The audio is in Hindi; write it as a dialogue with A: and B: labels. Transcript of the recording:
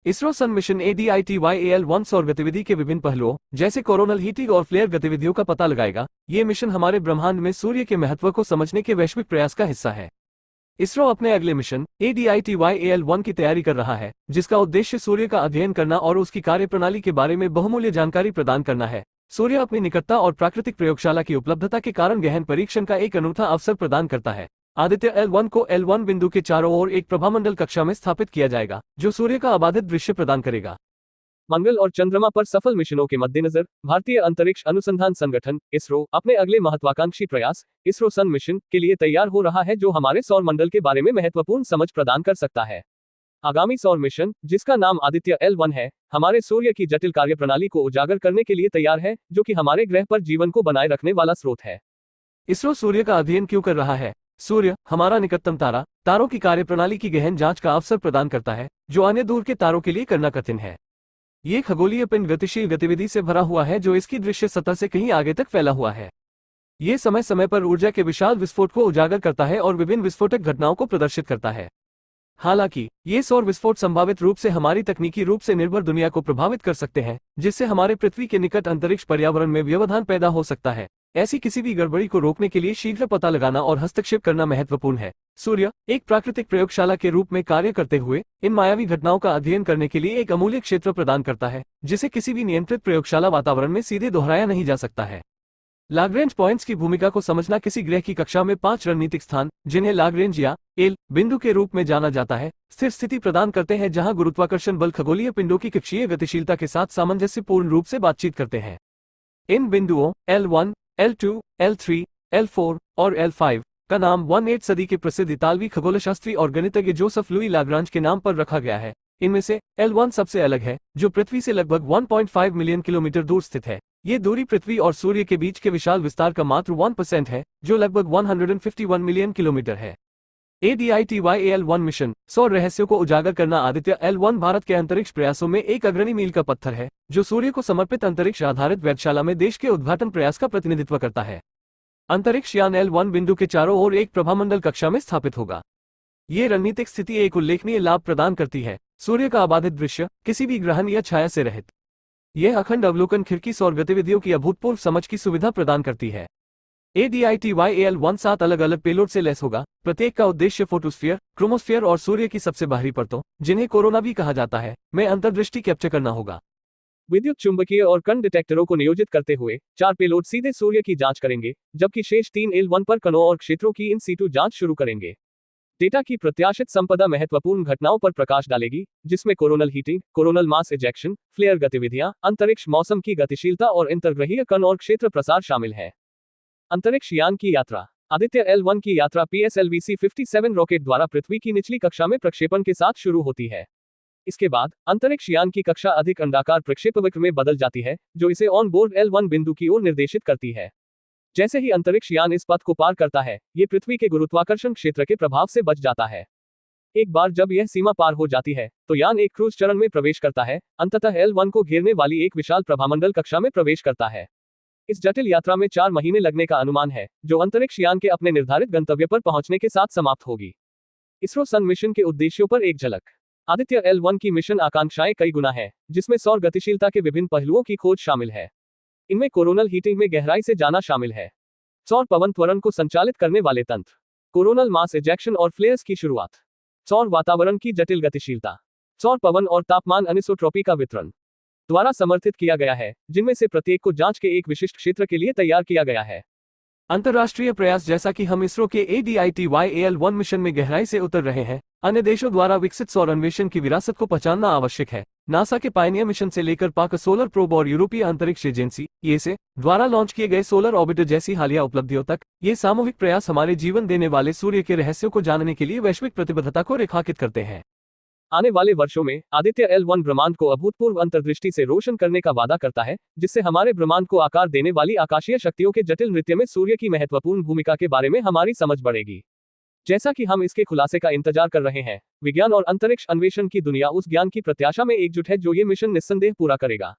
A: इसरो सन मिशन ADITYAL-1 सौर गतिविधि के विभिन्न पहलुओं जैसे कोरोनल हीटिंग और फ्लेयर गतिविधियों का पता लगाएगा। ये मिशन हमारे ब्रह्मांड में सूर्य के महत्व को समझने के वैश्विक प्रयास का हिस्सा है। इसरो अपने अगले मिशन ADITYAL-1 की तैयारी कर रहा है, जिसका उद्देश्य सूर्य का अध्ययन करना और उसकी कार्यप्रणाली के बारे में बहुमूल्य जानकारी प्रदान करना है। सूर्य अपनी निकटता और प्राकृतिक प्रयोगशाला की उपलब्धता के कारण गहन परीक्षण का एक अनूठा अवसर प्रदान करता है। आदित्य L1 को L1 बिंदु के चारों ओर एक प्रभामंडल कक्षा में स्थापित किया जाएगा, जो सूर्य का अबाधित दृश्य प्रदान करेगा। मंगल और चंद्रमा पर सफल मिशनों के मद्देनजर भारतीय अंतरिक्ष अनुसंधान संगठन इसरो अपने अगले महत्वाकांक्षी प्रयास इसरो सन मिशन के लिए तैयार हो रहा है, जो हमारे सौर मंडल के बारे में महत्वपूर्ण समझ प्रदान कर सकता है। आगामी सौर मिशन, जिसका नाम आदित्य L1 है, हमारे सूर्य की जटिल कार्यप्रणाली को उजागर करने के लिए तैयार है, जो कि हमारे ग्रह पर जीवन को बनाए रखने वाला स्रोत है। इसरो सूर्य का अध्ययन क्यों कर रहा है? सूर्य हमारा निकटतम तारा, तारों की कार्यप्रणाली की गहन जांच का अवसर प्रदान करता है, जो अन्य दूर के तारों के लिए करना कठिन है। ये खगोलीय पिंड गतिशील गतिविधि से भरा हुआ है, जो इसकी दृश्य सतह से कहीं आगे तक फैला हुआ है। ये समय समय पर ऊर्जा के विशाल विस्फोट को उजागर करता है और विभिन्न विस्फोटक घटनाओं को प्रदर्शित करता है। हालांकि ये सौर विस्फोट संभावित रूप से हमारी तकनीकी रूप से निर्भर दुनिया को प्रभावित कर सकते हैं, जिससे हमारे पृथ्वी के निकट अंतरिक्ष पर्यावरण में व्यवधान पैदा हो सकता है। ऐसी किसी भी गड़बड़ी को रोकने के लिए शीघ्र पता लगाना और हस्तक्षेप करना महत्वपूर्ण है। सूर्य एक प्राकृतिक प्रयोगशाला के रूप में कार्य करते हुए इन मायावी घटनाओं का अध्ययन करने के लिए एक अमूल्य क्षेत्र प्रदान करता है, जिसे किसी भी नियंत्रित प्रयोगशाला वातावरण में सीधे दोहराया नहीं जा सकता है। लाग्रेंज पॉइंट्स की भूमिका को समझना। किसी ग्रह की कक्षा में 5 रणनीतिक स्थान, जिन्हें लाग्रेंज या एल बिंदु के रूप में जाना जाता है, स्थिर स्थिति प्रदान करते हैं, जहां गुरुत्वाकर्षण बल खगोलीय पिंडों की कक्षीय गतिशीलता के साथ सामंजस्यपूर्ण रूप से बातचीत करते हैं। इन बिंदुओं L1, L2, L3, L4 और L5 का नाम 18 सदी के प्रसिद्ध इतालवी खगोलशास्त्री और गणितज्ञ जोसेफ लुई लाग्रांज के नाम पर रखा गया है। इनमें से L1 सबसे अलग है, जो पृथ्वी से लगभग 1.5 मिलियन किलोमीटर दूर स्थित है। ये दूरी पृथ्वी और सूर्य के बीच के विशाल विस्तार का मात्र 1% है, जो लगभग 151 मिलियन किलोमीटर है। ADITYAL-1 मिशन सौर रहस्यों को उजागर करना। आदित्य L1 भारत के अंतरिक्ष प्रयासों में एक अग्रणी मील का पत्थर है, जो सूर्य को समर्पित अंतरिक्ष आधारित वेधशाला में देश के उद्घाटन प्रयास का प्रतिनिधित्व करता है। अंतरिक्ष यान L1 बिंदु के चारों ओर एक प्रभामंडल कक्षा में स्थापित होगा। ये रणनीतिक स्थिति एक उल्लेखनीय लाभ प्रदान करती है, सूर्य का अबाधित दृश्य, किसी भी ग्रहण या छाया से रहित। यह अखंड अवलोकन खिड़की सौर गतिविधियों की अभूतपूर्व समझ की सुविधा प्रदान करती है। ADITYAL-1 7 अलग अलग पेलोड से लैस होगा। प्रत्येक का उद्देश्य फोटोस्फीयर, क्रोमोस्फीयर और सूर्य की सबसे बाहरी परतों, जिन्हें कोरोना भी कहा जाता है, में अंतर्दृष्टि कैप्चर करना होगा। विद्युत चुंबकीय और कण डिटेक्टरों को नियोजित करते हुए 4 पेलोड सीधे सूर्य की जांच करेंगे, जबकि शेष 3 L1 पर कणों और क्षेत्रों की इन सीटू जांच शुरू करेंगे। डेटा की प्रत्याशित संपदा महत्वपूर्ण घटनाओं पर प्रकाश डालेगी, जिसमें coronal heating, coronal mass ejection, flare गतिविधियां, अंतरिक्ष मौसम की गतिशीलता और इंतर्ग्रहीय कण और क्षेत्र प्रसार शामिल है। अंतरिक्ष यान की यात्रा। आदित्य L1 की यात्रा PSLV-C-57 रॉकेट द्वारा पृथ्वी की निचली कक्षा में प्रक्षेपण के साथ शुरू होती है। इसके बाद अंतरिक्ष यान की कक्षा अधिक अंडाकार प्रक्षेपवक्र में बदल जाती है, जो इसे ऑन बोर्ड L1 बिंदु की ओर निर्देशित करती है। जैसे ही अंतरिक्ष यान इस पथ को पार करता है, ये पृथ्वी के गुरुत्वाकर्षण क्षेत्र के प्रभाव से बच जाता है। एक बार जब यह सीमा पार हो जाती है, तो यान एक क्रूज चरण में प्रवेश करता है, अंततः L1 को घेरने वाली एक विशाल प्रभामंडल कक्षा में प्रवेश करता है। इस जटिल यात्रा में 4 महीने लगने का अनुमान है, जो अंतरिक्ष यान के अपने निर्धारित गंतव्य पर पहुंचने के साथ समाप्त होगी। इसरो सन मिशन के उद्देश्यों पर एक झलक। आदित्य L1 की मिशन आकांक्षाएं कई गुना है, जिसमें सौर गतिशीलता के विभिन्न पहलुओं की खोज शामिल है। इनमें कोरोनल हीटिंग में गहराई से जाना शामिल है, सौर पवन त्वरण को संचालित करने वाले तंत्र, कोरोनल मास इजेक्शन और फ्लेयर्स की शुरुआत, सौर वातावरण की जटिल गतिशीलता, सौर पवन और तापमान अनिसोट्रॉपी का वितरण द्वारा समर्थित किया गया है, जिनमें से प्रत्येक को जांच के एक विशिष्ट क्षेत्र के लिए तैयार किया गया है। अंतर्राष्ट्रीय प्रयास। जैसा कि हम इसरो के ADITYAL-1 मिशन में गहराई से उतर रहे हैं, अन्य देशों द्वारा विकसित सौर अन्वेषण की विरासत को पहचानना आवश्यक है। नासा के पायनियर मिशन से लेकर पाक सोलर प्रोब और यूरोपीय अंतरिक्ष एजेंसी (ESA) द्वारा लॉन्च किए गए सोलर ऑर्बिटर जैसी हालिया उपलब्धियों तक, ये सामूहिक प्रयास हमारे जीवन देने वाले सूर्य के रहस्यों को जानने के लिए वैश्विक प्रतिबद्धता को रेखांकित करते हैं। आने वाले वर्षों में आदित्य L1 ब्रह्मांड को अभूतपूर्व अंतर्दृष्टि से रोशन करने का वादा करता है, जिससे हमारे ब्रह्मांड को आकार देने वाली आकाशीय शक्तियों के जटिल नृत्य में सूर्य की महत्वपूर्ण भूमिका के बारे में हमारी समझ बढ़ेगी। जैसा कि हम इसके खुलासे का इंतजार कर रहे हैं, विज्ञान और अंतरिक्ष अन्वेषण की दुनिया उस ज्ञान की प्रत्याशा में एकजुट है जो ये मिशन निस्संदेह पूरा करेगा।